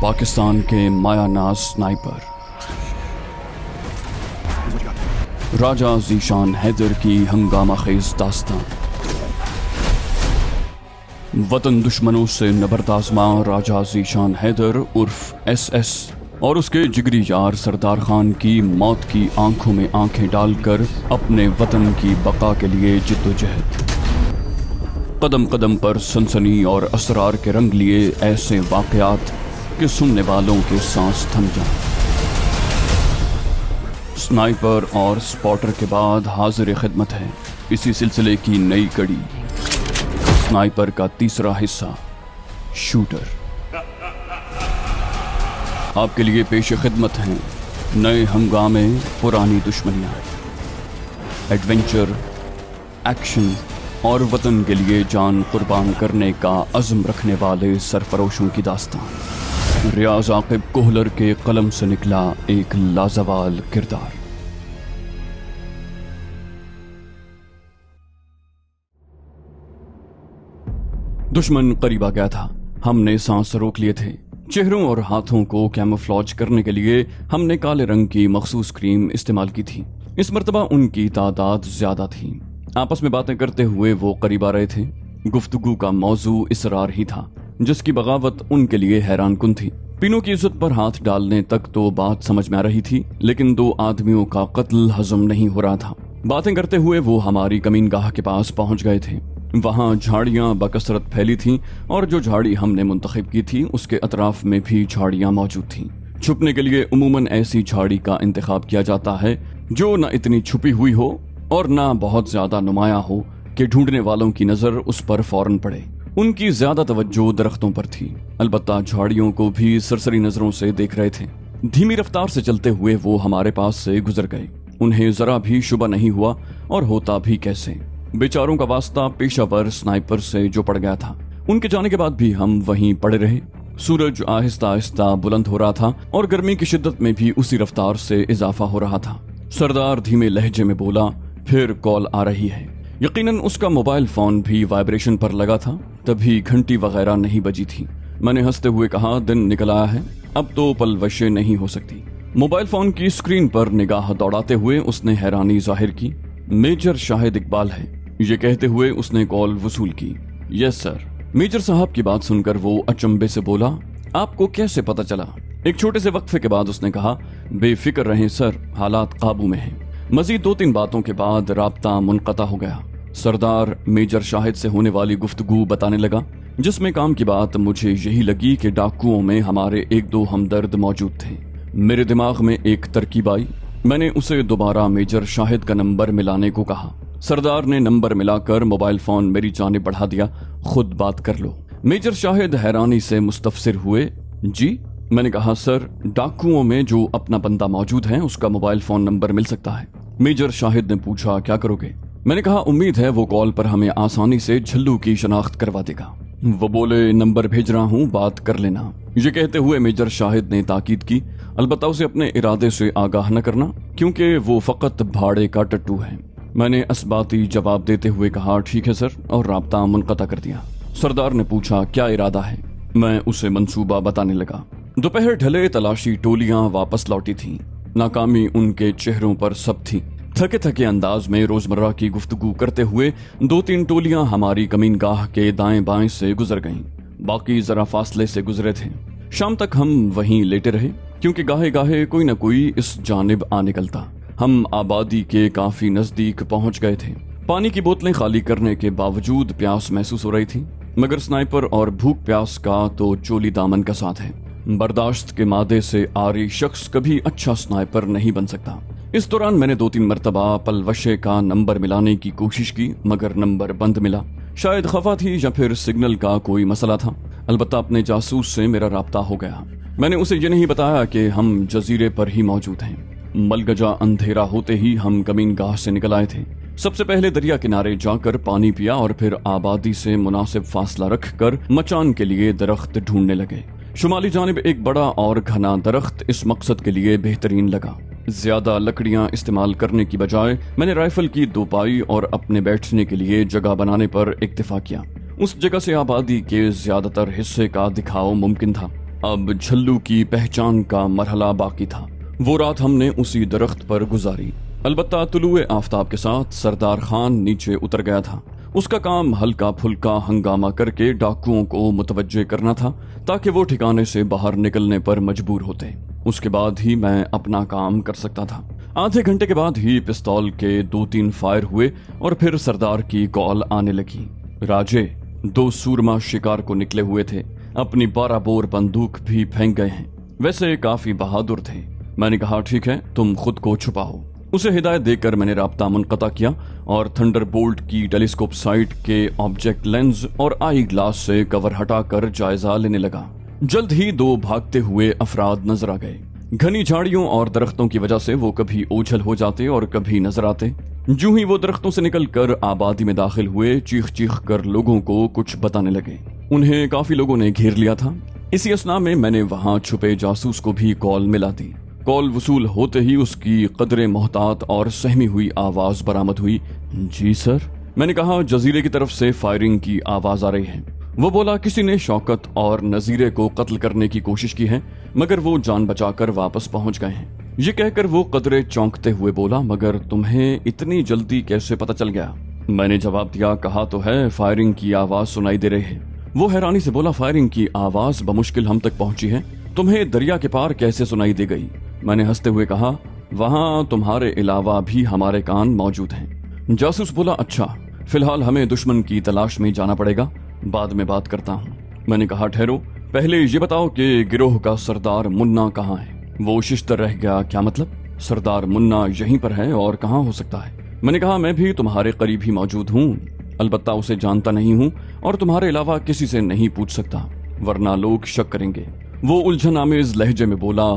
पाकिस्तान के मायानाज स्नाइपर राजा ज़ीशान हैदर की हंगामा खेज दास्तान। वतन दुश्मनों से नबर्द आज़मा राजा ज़ीशान हैदर उर्फ SS और उसके जिगरी यार सरदार खान की मौत की आंखों में आंखें डालकर अपने वतन की बका के लिए जिद्दोजहद। कदम कदम पर सनसनी और असरार के रंग लिए ऐसे वाक़यात कि सुनने वालों के सांस थम जाएं। स्नाइपर और स्पॉटर के बाद हाजिर खिदमत है इसी सिलसिले की नई कड़ी, स्नाइपर का तीसरा हिस्सा शूटर। आपके लिए पेश खिदमत हैं नए हंगामे, पुरानी दुश्मनियाँ, एडवेंचर, एक्शन और वतन के लिए जान कुर्बान करने का अज़्म रखने वाले सरफरोशों की दास्तान। रियाज आकिब कोहलर के कलम से निकला एक लाजवाल किरदार। दुश्मन करीब आ गया था। हमने सांस रोक लिए थे। चेहरों और हाथों को कैमोफ्लेज करने के लिए हमने काले रंग की मखसूस क्रीम इस्तेमाल की थी। इस मर्तबा उनकी तादाद ज्यादा थी। आपस में बातें करते हुए वो करीब आ रहे थे। गुफ्तगू का मौजू इसरार ही था, जिसकी बगावत उनके लिए हैरान कुन थी। पीनों की इज्जत पर हाथ डालने तक तो बात समझ में आ रही थी, लेकिन दो आदमियों का कत्ल हजम नहीं हो रहा था। बातें करते हुए वो हमारी कमीनगाह के पास पहुंच गए थे। वहां झाड़ियां बकसरत फैली थीं और जो झाड़ी हमने मुंतखब की थी उसके अतराफ में भी झाड़ियां मौजूद थीं। छुपने के लिए उमूमन ऐसी झाड़ी का इंतखाब किया जाता है जो न इतनी छुपी हुई हो और ना बहुत ज्यादा नुमाया हो कि ढूंढने वालों की नजर उस पर फौरन पड़े। उनकी ज्यादा तवज्जो दरख्तों पर थी, अलबत्ता झाड़ियों को भी सरसरी नजरों से देख रहे थे। धीमी रफ्तार से चलते हुए वो हमारे पास से गुजर गए। उन्हें जरा भी शुबा नहीं हुआ, और होता भी कैसे। बेचारों का वास्ता पेशावर स्नाइपर से जो पड़ गया था। उनके जाने के बाद भी हम वहीं पड़े रहे। सूरज आहिस्ता आहिस्ता बुलंद हो रहा था और गर्मी की शिद्दत में भी उसी रफ्तार से इजाफा हो रहा था। सरदार धीमे लहजे में बोला, फिर कॉल आ रही है। यकीनन उसका मोबाइल फोन भी वाइब्रेशन पर लगा था, तभी घंटी वगैरह नहीं बजी थी। मैंने हंसते हुए कहा, दिन निकल आया है, अब तो पलवशें नहीं हो सकती। मोबाइल फोन की स्क्रीन पर निगाह दौड़ाते हुए उसने हैरानी जाहिर की। मेजर शाहिद इकबाल है, ये कहते हुए उसने कॉल वसूल की। Yes sir. मेजर साहब की बात सुनकर वो अचंभे से बोला, आपको कैसे पता चला? एक छोटे से वक्फे के बाद उसने कहा, बेफिक्र रहें सर, हालात काबू में हैं। मजीद 2-3 बातों के बाद राब्ता मुनक़ता हो गया। सरदार मेजर शाहिद से होने वाली गुफ्तगू बताने लगा, जिसमें काम की बात मुझे यही लगी कि डाकुओं में हमारे 1-2 हमदर्द मौजूद थे। मेरे दिमाग में एक तरकीब आई। मैंने उसे दोबारा मेजर शाहिद का नंबर मिलाने को कहा। सरदार ने नंबर मिलाकर मोबाइल फोन मेरी जानिब बढ़ा दिया। खुद बात कर लो। मेजर शाहिद हैरानी से मुस्तफसिर हुए। जी? मैंने कहा, सर, डाकुओं में जो अपना बंदा मौजूद है उसका मोबाइल फोन नंबर मिल सकता है। मेजर शाहिद ने पूछा, क्या करोगे? मैंने कहा, उम्मीद है वो कॉल पर हमें आसानी से झल्लू की शनाख्त करवा देगा। वो बोले, नंबर भेज रहा हूँ, बात कर लेना। ये कहते हुए मेजर शाहिद ने ताकीद की, अलबत्ता उसे अपने इरादे से आगाह न करना, क्योंकि वो फकत भाड़े का टट्टू है। मैंने असबाती जवाब देते हुए कहा, ठीक है सर, और राब्ता मुनक़ता कर दिया। सरदार ने पूछा, क्या इरादा है? मैं उसे मंसूबा बताने लगा। दोपहर ढले तलाशी टोलियां वापस लौटी थीं। नाकामी उनके चेहरों पर सब थी। थके थके अंदाज में रोजमर्रा की गुफ्तगू करते हुए 2-3 टोलियां हमारी कमीनगाह के दाएं बाएं से गुजर गईं। बाकी जरा फासले से गुजरे थे। शाम तक हम वहीं लेटे रहे, क्योंकि गाहे गाहे कोई न कोई इस जानिब आ निकलता। हम आबादी के काफी नजदीक पहुंच गए थे। पानी की बोतलें खाली करने के बावजूद प्यास महसूस हो रही थी, मगर स्नाइपर और भूख प्यास का तो चोली दामन का साथ है। बर्दाश्त के मादे से आरी शख्स कभी अच्छा स्नाइपर नहीं बन सकता। इस दौरान मैंने 2-3 मरतबा पलवशे का नंबर मिलाने की कोशिश की, मगर नंबर बंद मिला। शायद खफा थी या फिर सिग्नल का कोई मसला था। अलबत्ता अपने जासूस से मेरा राब्ता हो गया। मैंने उसे ये नहीं बताया कि हम जजीरे पर ही मौजूद हैं। मलगजा अंधेरा होते ही हम कमीनगाह से निकल आए थे। सबसे पहले दरिया किनारे जाकर पानी पिया और फिर आबादी से मुनासिब फासला रखकर मचान के लिए दरख्त ढूंढने लगे। शुमाली जानिब एक बड़ा और घना दरख्त इस मकसद के लिए बेहतरीन लगा। ज्यादा लकड़ियां इस्तेमाल करने की बजाय मैंने राइफल की दोपाई और अपने बैठने के लिए जगह बनाने पर इक्तिफा किया। उस जगह से आबादी के ज्यादातर हिस्से का दिखाव मुमकिन था। اب جھلو کی پہچان کا مرحلہ باقی تھا۔ وہ رات ہم نے اسی درخت پر گزاری۔ البتہ طلوع آفتاب کے ساتھ سردار خان نیچے اتر گیا تھا۔ اس کا کام ہلکا پھلکا ہنگامہ کر کے ڈاکوؤں کو متوجہ کرنا تھا تاکہ وہ ٹھکانے سے باہر نکلنے پر مجبور ہوتے۔ اس کے بعد ہی میں اپنا کام کر سکتا تھا۔ آدھے گھنٹے کے بعد ہی پستول کے 2-3 فائر ہوئے اور پھر سردار کی کال آنے لگی۔ راجے 2 سورما شکار کو نکلے ہوئے تھے، اپنی 12 بور بندوق بھی پھینک گئے ہیں، ویسے کافی بہادر تھے۔ میں نے کہا ٹھیک ہے، تم خود کو چھپاؤ۔ اسے ہدایت دے کر میں نے رابطہ منقطع کیا اور تھنڈر بولٹ کی ٹیلیسکوپ سائٹ کے آبجیکٹ لینز اور آئی گلاس سے کور ہٹا کر جائزہ لینے لگا۔ جلد ہی 2 بھاگتے ہوئے افراد نظر آ گئے۔ گھنی جھاڑیوں اور درختوں کی وجہ سے وہ کبھی اوجھل ہو جاتے اور کبھی نظر آتے۔ جو ہی وہ درختوں سے نکل کر آبادی میں داخل ہوئے، چیخ چیخ کر لوگوں کو کچھ بتانے لگے۔ انہیں کافی لوگوں نے گھیر لیا تھا۔ اسی اثنا میں نے وہاں چھپے جاسوس کو بھی کال ملا دی۔ کال وصول ہوتے ہی اس کی قدرے محتاط اور سہمی ہوئی آواز برآمد ہوئی۔ جی سر، میں نے کہا جزیرے کی طرف سے فائرنگ کی آواز آ رہی ہے۔ وہ بولا کسی نے شوکت اور نذیرے کو قتل کرنے کی کوشش کی ہے مگر وہ جان بچا کر واپس پہنچ گئے ہیں۔ یہ کہہ کر وہ قدرے چونکتے ہوئے بولا مگر تمہیں اتنی جلدی کیسے پتہ چل گیا؟ میں نے جواب دیا کہا تو ہے فائرنگ کی آواز سنائی دے رہی ہے۔ وہ حیرانی سے بولا فائرنگ کی آواز بمشکل ہم تک پہنچی ہے، تمہیں دریا کے پار کیسے سنائی دے گئی؟ میں نے ہنستے ہوئے کہا وہاں تمہارے علاوہ بھی ہمارے کان موجود ہیں۔ جاسوس بولا اچھا، فی الحال ہمیں دشمن کی تلاش میں جانا پڑے گا، بعد میں بات کرتا ہوں۔ میں نے کہا ٹھہرو، پہلے یہ بتاؤ کہ گروہ کا سردار منا کہاں ہے؟ وہ ششتر رہ گیا، کیا مطلب؟ سردار منا یہیں پر ہے اور کہاں ہو سکتا ہے؟ میں نے کہا میں بھی تمہارے قریب ہی موجود ہوں، البتہ اسے جانتا نہیں ہوں اور تمہارے علاوہ کسی سے نہیں پوچھ سکتا ورنہ لوگ شک کریں گے۔ وہ الجھن آمیز لہجے میں بولا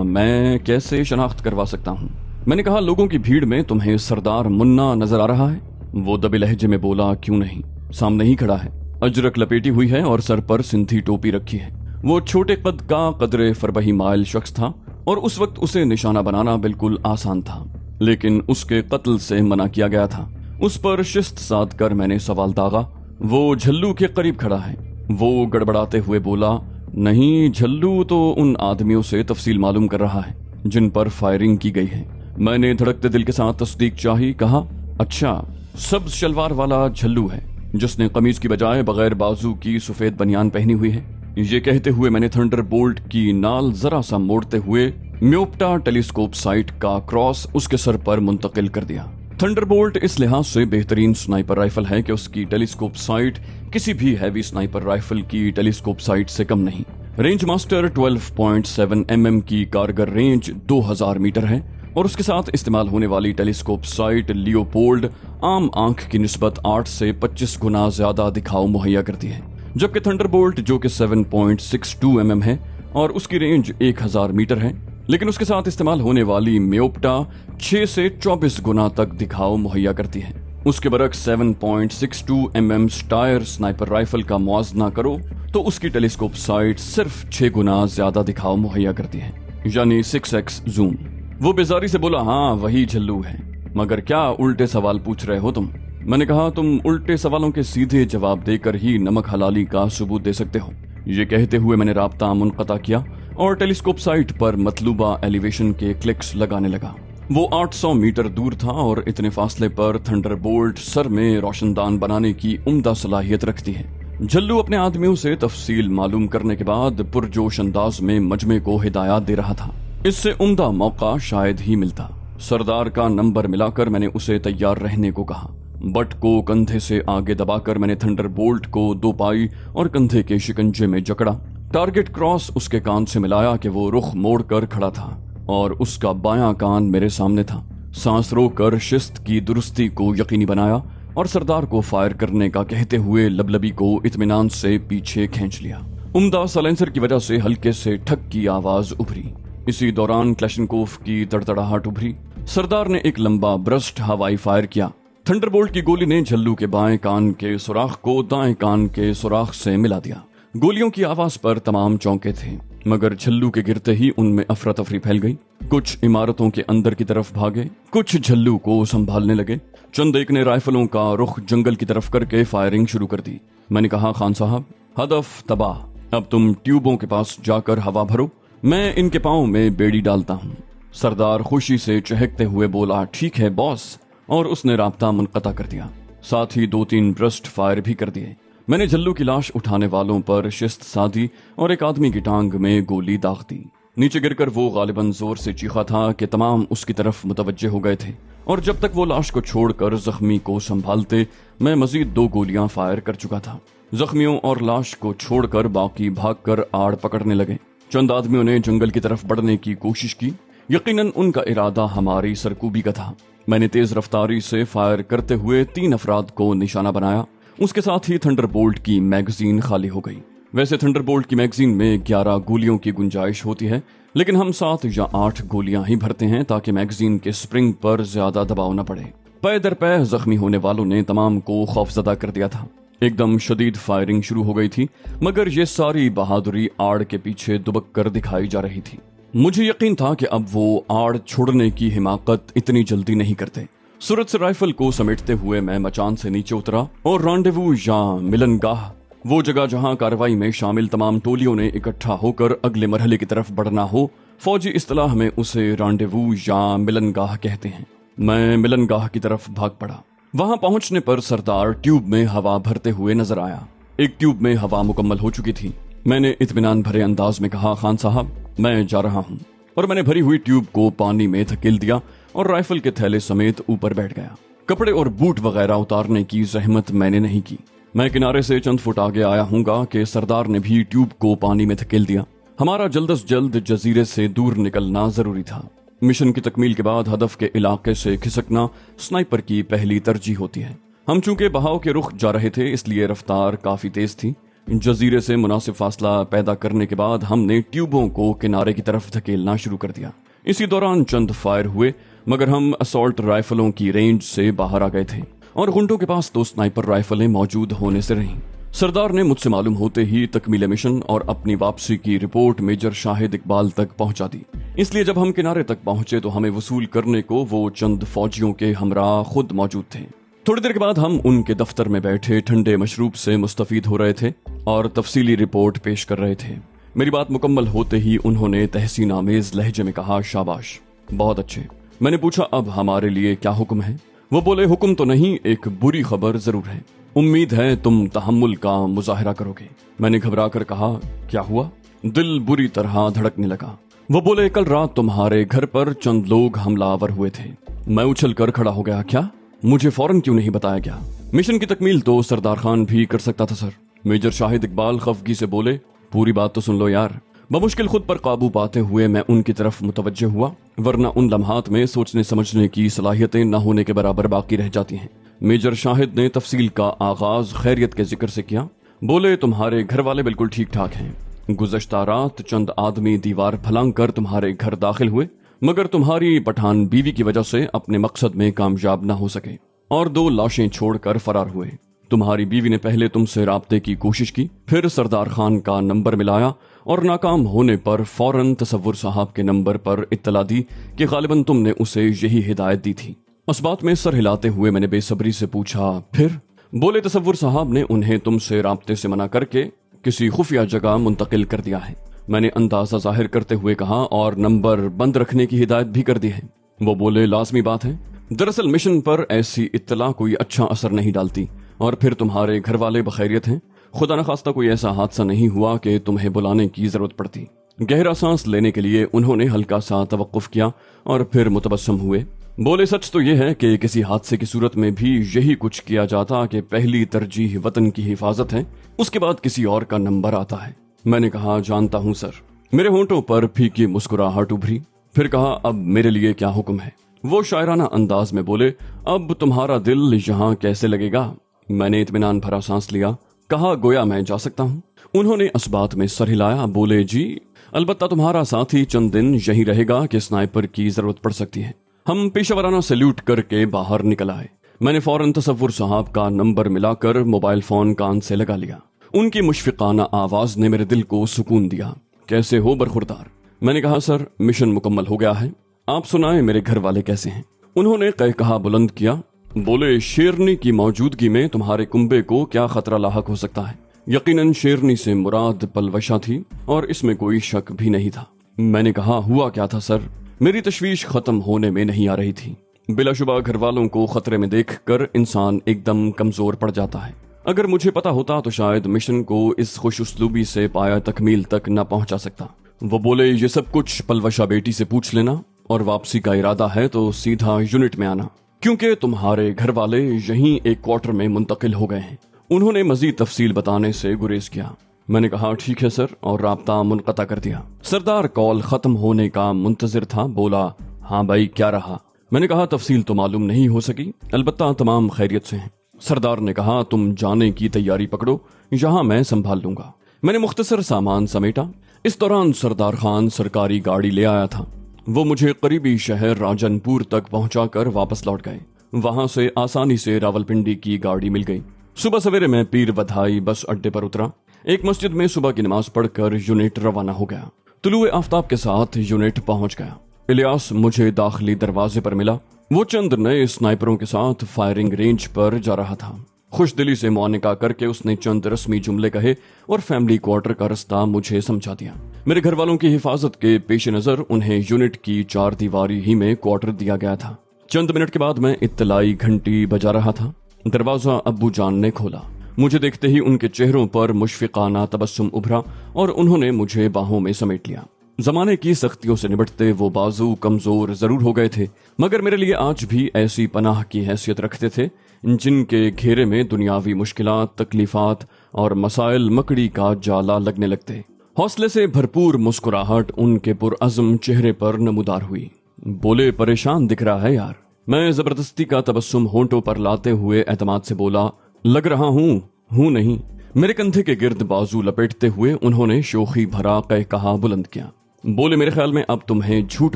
میں کیسے شناخت کروا سکتا ہوں؟ میں نے کہا لوگوں کی بھیڑ میں تمہیں سردار منا نظر آ رہا ہے؟ وہ دبے لہجے میں بولا کیوں نہیں، سامنے ہی کھڑا ہے، اجرک لپیٹی ہوئی ہے اور سر پر سندھی ٹوپی رکھی ہے۔ وہ چھوٹے قد کا قدرے فربہی مائل شخص تھا اور اس وقت اسے نشانہ بنانا بالکل آسان تھا، لیکن اس کے قتل سے منع کیا گیا تھا۔ اس پر شست ساد کر میں نے سوال داغا وہ جھلو کے قریب کھڑا ہے؟ وہ گڑبڑاتے ہوئے بولا نہیں، جھلو تو ان آدمیوں سے تفصیل معلوم کر رہا ہے جن پر فائرنگ کی گئی ہے۔ میں نے دھڑکتے دل کے ساتھ تصدیق چاہی، کہا اچھا، سبز شلوار والا جھلو ہے جس نے قمیض کی بجائے بغیر بازو کی سفید بنیان پہنی ہوئی ہے۔ یہ کہتے ہوئے میں نے تھنڈر بولٹ کی نال ذرا سا موڑتے ہوئے میوپٹا ٹیلیسکوپ سائٹ کا کراس اس کے سر پر منتقل کر دیا۔ تھنڈر بولٹ اس لحاظ سے بہترین سنائپر رائفل ہے کہ اس کی ٹیلیسکوپ سائٹ کسی بھی ہیوی سنائپر رائفل کی ٹیلیسکوپ سائٹ سے کم نہیں۔ رینج ماسٹر 12.7 mm کی کارگر رینج 2000 میٹر ہے اور اس کے ساتھ استعمال ہونے والی ٹیلیسکوپ سائٹ لیوپولڈ عام آنکھ کی نسبت 8 سے 25 گنا زیادہ دکھاؤ مہیا کرتی ہے، جبکہ تھنڈر بولٹ جو کہ 7.62 mm ہے اور اس کی رینج 1000 میٹر ہے، لیکن اس کے ساتھ استعمال ہونے والی میوپٹا 6 سے 24 گنا تک دکھاؤ مہیا کرتی ہے۔ اس کے برعکس 7.62 mm سٹائر سنائپر رائفل کا موازنہ کرو تو اس کی ٹیلیسکوپ سائٹ صرف 6 گنا زیادہ دکھاؤ مہیا کرتی ہے، یعنی 6x زوم۔ وہ بیزاری سے بولا ہاں وہی جھلو ہے، مگر کیا الٹے سوال پوچھ رہے ہو تم؟ میں نے کہا تم الٹے سوالوں کے سیدھے جواب دے کر ہی نمک حلالی کا ثبوت دے سکتے ہو۔ یہ کہتے ہوئے میں نے رابطہ منقطع کیا اور ٹیلیسکوپ سائٹ پر مطلوبہ ایلیویشن کے کلکس لگانے لگا۔ وہ 800 میٹر دور تھا اور اتنے فاصلے پر تھنڈر بولٹ سر میں روشن دان بنانے کی عمدہ صلاحیت رکھتی ہے۔ جھلو اپنے آدمیوں سے تفصیل معلوم کرنے کے بعد پرجوش انداز میں مجمع کو ہدایات دے رہا تھا۔ اس سے عمدہ موقع شاید ہی ملتا۔ سردار کا نمبر ملا کر میں نے اسے تیار رہنے کو کہا۔ بٹ کو کندھے سے آگے دبا کر میں نے تھنڈر بولٹ کو 2 پائی اور کندھے کے شکنجے میں جکڑا۔ ٹارگٹ کراس اس کے کان سے ملایا کہ وہ رخ موڑ کر کھڑا تھا اور اس کا بایاں کان میرے سامنے تھا۔ سانس روک کر شست کی درستی کو یقینی بنایا اور سردار کو فائر کرنے کا کہتے ہوئے لبلبی کو اطمینان سے پیچھے کھینچ لیا۔ عمدہ سلینسر کی وجہ سے ہلکے سے ٹھک کی آواز ابھری۔ اسی دوران کلاشنکوف کی تڑتڑاہٹ ابھری۔ سردار نے ایک لمبا برسٹ ہوائی فائر کیا۔ تھنڈر بولٹ کی گولی نے جھلو کے بائیں کان کے سوراخ کو دائیں کان کے سوراخ سے ملا دیا۔ گولیوں کی آواز پر تمام چونکے تھے، مگر جھلو کے گرتے ہی ان میں افراتفری پھیل گئی۔ کچھ عمارتوں کے اندر کی طرف بھاگے، کچھ جھلو کو سنبھالنے لگے۔ چند ایک نے رائفلوں کا رخ جنگل کی طرف کر کے فائرنگ شروع کر دی۔ میں نے کہا خان صاحب، ہدف تباہ، अब तुम ट्यूबों के पास जाकर हवा भरो, मैं इनके पाँव में बेड़ी डालता हूँ। सरदार खुशी से चहकते हुए बोला, ठीक है बॉस, और उसने राब्ता मुनक़ता कर दिया। साथ ही 2-3 ब्रस्ट फायर भी कर दिए। मैंने जल्लू की लाश उठाने वालों पर शिस्त साधी और एक आदमी की टांग में गोली दाग दी। नीचे गिरकर वो गालिबन जोर से चीखा था कि तमाम उसकी तरफ मुतवज्जे हो गए थे, और जब तक वो लाश को छोड़कर जख्मी को संभालते, मैं मजीद 2 गोलियां फायर कर चुका था। जख्मियों और लाश को छोड़कर बाकी भागकर आड़ पकड़ने लगे। चंद आदमियों ने जंगल की तरफ बढ़ने की कोशिश की। यकीनन उनका इरादा हमारी सरकूबी का था। मैंने तेज रफ्तारी से फायर करते हुए 3 अफराद को निशाना बनाया। उसके साथ ही थंडरबोल्ट की मैगजीन खाली हो गई। वैसे थंडरबोल्ट की मैगजीन में 11 गोलियों की गुंजाइश होती है, लेकिन हम 7 या 8 गोलियां ही भरते हैं ताकि मैगजीन के स्प्रिंग पर ज्यादा दबाव न पड़े। पै दर पै जख्मी होने वालों ने तमाम को खौफजदा कर दिया था। एकदम शदीद फायरिंग शुरू हो गई थी, मगर ये सारी बहादुरी आड़ के पीछे दुबक कर दिखाई जा रही थी। मुझे यकीन था कि अब वो आड़ छोड़ने की हिमाकत इतनी जल्दी नहीं करते। सूरत से राइफल को समेटते हुए मैं मचान से नीचे उतरा और रांडेवू या मिलनगाह, वो जगह जहां कार्रवाई में शामिल तमाम टोलियों ने इकट्ठा होकर अगले मरहले की तरफ बढ़ना हो, फौजी इस्तिलाह में उसे रांडेवू या मिलनगाह कहते हैं। मैं मिलनगाह की तरफ भाग पड़ा। वहां पहुंचने पर सरदार ट्यूब में हवा भरते हुए नजर आया। एक ट्यूब में हवा मुकम्मल हो चुकी थी। मैंने इत्मीनान भरे अंदाज में कहा, खान साहब मैं जा रहा हूं, और मैंने भरी हुई ट्यूब को पानी में धकेल दिया और राइफल के थैले समेत ऊपर बैठ गया। कपड़े और बूट वगैरह उतारने की जहमत मैंने नहीं की। मैं किनारे से चंद फुट आगे आया हूँगा कि सरदार ने भी ट्यूब को पानी में धकेल दिया। हमारा जल्द अज जल्द जजीरे से दूर निकलना जरूरी था। मिशन की तकमील के बाद हदफ के इलाके से खिसकना स्नाइपर की पहली तरजीह होती है। हम चूंकि बहाव के रुख जा रहे थे, इसलिए रफ्तार काफी तेज थी। जजीरे से मुनासिब फासला पैदा करने के बाद हमने ट्यूबों को किनारे की तरफ धकेलना शुरू कर दिया। इसी दौरान चंद फायर हुए, मगर हम असॉल्ट राइफलों की रेंज से बाहर आ गए थे और गुंडों के पास 2 स्नाइपर राइफलें मौजूद होने से रहीं। सरदार ने मुझसे मालूम होते ही तकमील मिशन और अपनी वापसी की रिपोर्ट मेजर शाहिद इकबाल तक पहुंचा दी। इसलिए जब हम किनारे तक पहुंचे तो हमें वसूल करने को वो चंद फौजियों के हमरा खुद मौजूद थे। थोड़ी देर के बाद हम उनके दफ्तर में बैठे ठंडे मशरूब से मुस्तफीद हो रहे थे और तफसीली रिपोर्ट पेश कर रहे थे। मेरी बात मुकम्मल होते ही उन्होंने तहसीन आमेज लहजे में कहा, शाबाश, बहुत अच्छे। मैंने पूछा, अब हमारे लिए क्या हुक्म है? वो बोले, हुक्म तो नहीं, एक बुरी खबर जरूर है। उम्मीद है तुम तहम्मुल का मुजाहिरा करोगे। मैंने घबरा कर कहा, क्या हुआ? दिल बुरी तरह धड़कने लगा। वो बोले, कल रात तुम्हारे घर पर चंद लोग हमलावर हुए थे। मैं उछल कर खड़ा हो गया, क्या? मुझे फौरन क्यों नहीं बताया गया? मिशन की तकमील तो सरदार खान भी कर सकता था सर। मेजर शाहिद इकबाल खफगी से बोले, पूरी बात तो सुन लो यार। बमुश्किल खुद पर काबू पाते हुए मैं उनकी तरफ मुतवज्जे हुआ, वरना उन लम्हात में सोचने समझने की सलाहियतें न होने के बराबर बाकी रह जाती हैं। मेजर शाहिद ने तफसील का आगाज खैरियत के जिक्र से किया। बोले, तुम्हारे घर वाले बिल्कुल ठीक ठाक हैं। गुज़श्ता रात चंद आदमी दीवार फलांग कर तुम्हारे घर दाखिल हुए, मगर तुम्हारी पठान बीवी की वजह से अपने मकसद में कामयाब न हो सके और 2 लाशें छोड़कर फरार हुए। तुम्हारी बीवी ने पहले तुमसे राब्ते की कोशिश की, फिर सरदार खान का नंबर मिलाया और नाकाम होने पर फौरन तसव्वुर साहब के नंबर पर इत्तला दी कि गालिबन तुमने उसे यही हिदायत दी थी। उस बात में सर हिलाते हुए मैंने बेसब्री से पूछा, फिर? बोले, तसव्वुर साहब ने उन्हें तुमसे राब्ते से मना करके किसी खुफिया जगह मुंतकिल कर दिया है। मैंने अंदाजा जाहिर करते हुए कहा, और नंबर बंद रखने की हिदायत भी कर दी है। वो बोले, लाजमी बात है। दरअसल मिशन पर ऐसी इत्तला कोई अच्छा असर नहीं डालती, और फिर तुम्हारे घर वाले बखैरियत हैं। खुदा न खास्ता कोई ऐसा हादसा नहीं हुआ कि तुम्हें बुलाने की जरूरत पड़ती। गहरा सांस लेने के लिए उन्होंने हल्का सा तवक्कुफ किया और फिर मुतबस्सम हुए। बोले, सच तो यह है कि किसी हादसे की सूरत में भी यही कुछ किया जाता कि पहली तरजीह वतन की हिफाजत है, उसके बाद किसी और का नंबर आता है। मैंने कहा, जानता हूं सर। मेरे होंठों पर फीकी मुस्कुराहट उभरी। फिर कहा, अब मेरे लिए क्या हुक्म है? वो शायराना अंदाज में बोले, अब तुम्हारा दिल यहाँ कैसे लगेगा? मैंने इत्मीनान भरा सांस लिया। कहा, गोया मैं जा सकता हूँ? उन्होंने इस बात में सर हिलाया। बोले, जी अलबत्ता तुम्हारा साथी चंद दिन यही रहेगा कि स्नाइपर की जरूरत पड़ सकती है। हम पेशेवराना सैल्यूट करके बाहर निकल आए। मैंने फौरन तसव्वुर साहब का नंबर मिलाकर मोबाइल फोन कान से लगा लिया। उनकी मुशफिकाना आवाज ने मेरे दिल को सुकून दिया। कैसे हो बरखुरदार? मैंने कहा, सर मिशन मुकम्मल हो गया है, आप सुनाए मेरे घर वाले कैसे हैं? उन्होंने कहा बुलंद किया। बोले, शेरनी की मौजूदगी में तुम्हारे कुंबे को क्या खतरा लाहक हो सकता है? यकीनन शेरनी से मुराद पलवशा थी और इसमें कोई शक भी नहीं था। मैंने कहा, हुआ क्या था सर? मेरी तशवीश खत्म होने में नहीं आ रही थी। बिलाशुबा घर वालों को खतरे में देखकर इंसान एकदम कमजोर पड़ जाता है। अगर मुझे पता होता तो शायद मिशन को इस खुश उसलूबी से पाया तकमील तक न पहुंचा सकता। वो बोले, ये सब कुछ पलवशा बेटी से पूछ लेना और वापसी का इरादा है तो सीधा यूनिट में आना, क्योंकि तुम्हारे घर वाले यहीं एक क्वार्टर में मुंतकिल हो गए हैं। उन्होंने मजीद तफसील बताने से गुरेज किया। मैंने कहा, ठीक है सर, और राब्ता मुनक़ता कर दिया। सरदार कॉल खत्म होने का मुंतजिर था। बोला, हाँ भाई, क्या रहा? मैंने कहा, तफसील तो मालूम नहीं हो सकी, अलबत्ता तमाम खैरियत से हैं। सरदार ने कहा, तुम जाने की तैयारी पकड़ो, यहाँ मैं संभाल लूंगा। मैंने मुख्तसर सामान समेटा। इस दौरान सरदार खान सरकारी गाड़ी ले आया था। वो मुझे करीबी शहर राजनपुर तक पहुंचाकर वापस लौट गए। वहां से आसानी से रावलपिंडी की गाड़ी मिल गई। सुबह सवेरे मैं पीर बधाई बस अड्डे पर उतरा। एक मस्जिद में सुबह की नमाज पढ़कर यूनिट रवाना हो गया। तुलुए आफ्ताब के साथ यूनिट पहुंच गया। इलियास मुझे दाखिली दरवाजे पर मिला। वो चंद नए स्नाइपरों के साथ फायरिंग रेंज पर जा रहा था। खुश दिली से मुआनिका करके उसने चंद रस्मी जुमले कहे और फैमिली क्वार्टर का रास्ता मुझे समझा दिया। मेरे घर वालों की हिफाजत के पेश नजर उन्हें यूनिट की 4 दीवारी ही में क्वार्टर दिया गया था। चंद मिनट के बाद मैं इत्तलाई घंटी बजा रहा था। दरवाजा अब्बू जान ने खोला। मुझे देखते ही उनके चेहरों पर मुशफिकाना तबस्सुम उभरा और उन्होंने मुझे बाहों में समेट लिया। जमाने की सख्तियों से निपटते वो बाजू कमजोर जरूर हो गए थे, मगर मेरे लिए आज भी ऐसी पनाह की हैसियत रखते थे जिनके घेरे में दुनियावी मुश्किलात, तकलीफात और मसाइल मकड़ी का जाला लगने लगते। हौसले से भरपूर मुस्कुराहट उनके पुरअज़्म चेहरे पर नमूदार हुई। बोले, परेशान दिख रहा है यार। मैं जबरदस्ती का तबस्सुम होंठों पर लाते हुए एतमाद से बोला, लग रहा हूँ नहीं। मेरे कंधे के गिर्द बाजू लपेटते हुए उन्होंने शोखी भरा कहकहा बुलंद किया। बोले, मेरे ख्याल में अब तुम्हें झूठ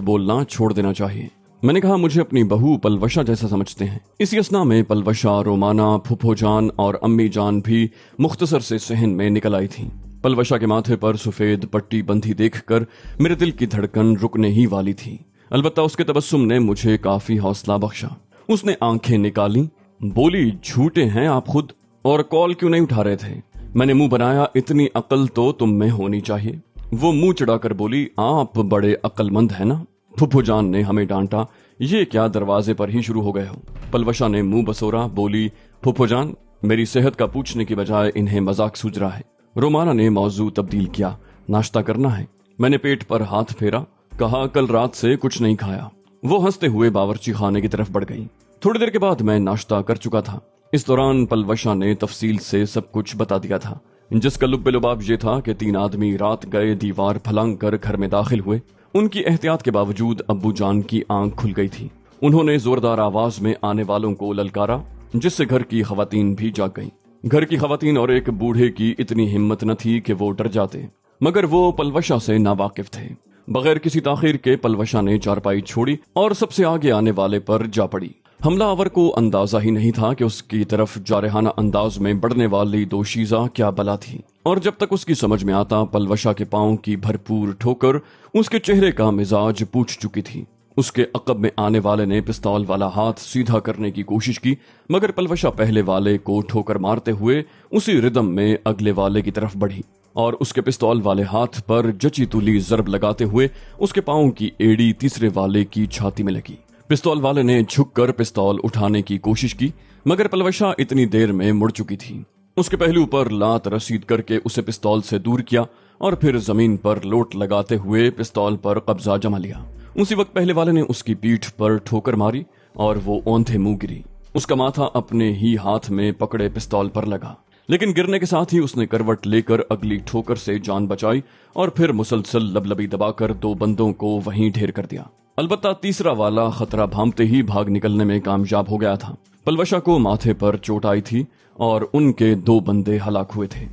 बोलना छोड़ देना चाहिए। मैंने कहा, मुझे अपनी बहू पलवशा जैसा समझते हैं। इसी असना में पलवशा, रोमाना, फुफो जान और अम्मी जान भी मुख्तसर से सहन में निकल आई थी। पलवशा के माथे पर सफेद पट्टी बंधी देखकर मेरे दिल की धड़कन रुकने ही वाली थी। अलबत्ता उसके तबस्सुम ने मुझे काफी हौसला बख्शा। उसने आंखें निकाली। बोली, झूठे हैं आप खुद, और कॉल क्यों नहीं उठा रहे थे? मैंने मुंह बनाया, इतनी अकल तो तुम में होनी चाहिए। वो मुंह चढ़ाकर बोली, आप बड़े अक्लमंद है ना। फुफो जान ने हमें डांटा, ये क्या दरवाजे पर ही शुरू हो गए हो? पलवशा ने मुंह बसोरा। बोली, फुफो जान, मेरी सेहत का पूछने की बजाय इन्हें मजाक सूझ रहा है। रोमाना ने मौजू तब्दील किया, नाश्ता करना है। मैंने पेट पर हाथ फेरा, कहा, कल रात से कुछ नहीं खाया। वो हंसते हुए बावर्ची खाने की तरफ बढ़ गई। थोड़ी देर के बाद मैं नाश्ता कर चुका था। इस दौरान पलवशा ने तफसील से सब कुछ बता दिया था, जिसका लुब्बे-लुबाब ये था कि 3 आदमी रात गए दीवार फलांग कर घर में दाखिल हुए। उनकी एहतियात के बावजूद अब्बू जान की आंख खुल गई थी। उन्होंने जोरदार आवाज में आने वालों को ललकारा, जिससे घर की खवातीन भी जाग गईं। घर की खवातीन और एक बूढ़े की इतनी हिम्मत न थी कि वो डर जाते, मगर वो पलवशा से नावाकिफ थे। बगैर किसी ताखीर के पलवशा ने चारपाई छोड़ी और सबसे आगे आने वाले पर जा पड़ी। हमलावर को अंदाजा ही नहीं था कि उसकी तरफ जारहाना अंदाज में बढ़ने वाली दोशीजा क्या बला थी, और जब तक उसकी समझ में आता पलवशा के पांव की भरपूर ठोकर उसके चेहरे का मिजाज पूछ चुकी थी। उसके अकब में आने वाले ने पिस्तौल वाला हाथ सीधा करने की कोशिश की, मगर पलवशा पहले वाले को ठोकर मारते हुए उसी रिदम में अगले वाले की तरफ बढ़ी और उसके पिस्तौल वाले हाथ पर जची तुली जरब लगाते हुए उसके पांव की एड़ी तीसरे वाले की छाती में लगी। पिस्तौल वाले ने झुककर पिस्तौल उठाने की कोशिश की, मगर पलवशा इतनी देर में मुड़ चुकी थी। उसके पहलू पर लात रसीद करके उसे पिस्तौल से दूर किया और फिर जमीन पर लोट लगाते हुए पिस्तौल पर कब्जा जमा लिया। उसी वक्त पहले वाले ने उसकी पीठ पर ठोकर मारी और वो औंधे मुंह गिरी। उसका माथा अपने ही हाथ में पकड़े पिस्तौल पर लगा, लेकिन गिरने के साथ ही उसने करवट लेकर अगली ठोकर से जान बचाई और फिर मुसलसल लबलबी दबाकर 2 बंदों को वहीं ढेर कर दिया। अलबत्ता तीसरा वाला खतरा भांपते ही भाग निकलने में कामयाब हो गया था। पलवशा को माथे पर चोट आई थी और उनके 2 बंदे हलाक हुए थे।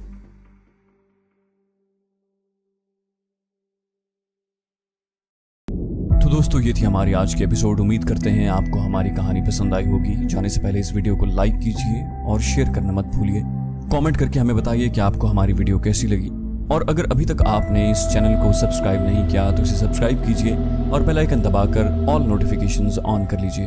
तो दोस्तों, ये थी हमारी आज की एपिसोड। उम्मीद करते हैं आपको हमारी कहानी पसंद आई होगी। जाने से पहले इस वीडियो को लाइक कीजिए और शेयर करना मत भूलिए। कमेंट करके हमें बताइए कि आपको हमारी वीडियो कैसी लगी, और अगर अभी तक आपने इस चैनल को सब्सक्राइब नहीं किया तो इसे सब्सक्राइब कीजिए और बेल आइकन दबाकर ऑल नोटिफिकेशंस ऑन कर लीजिए।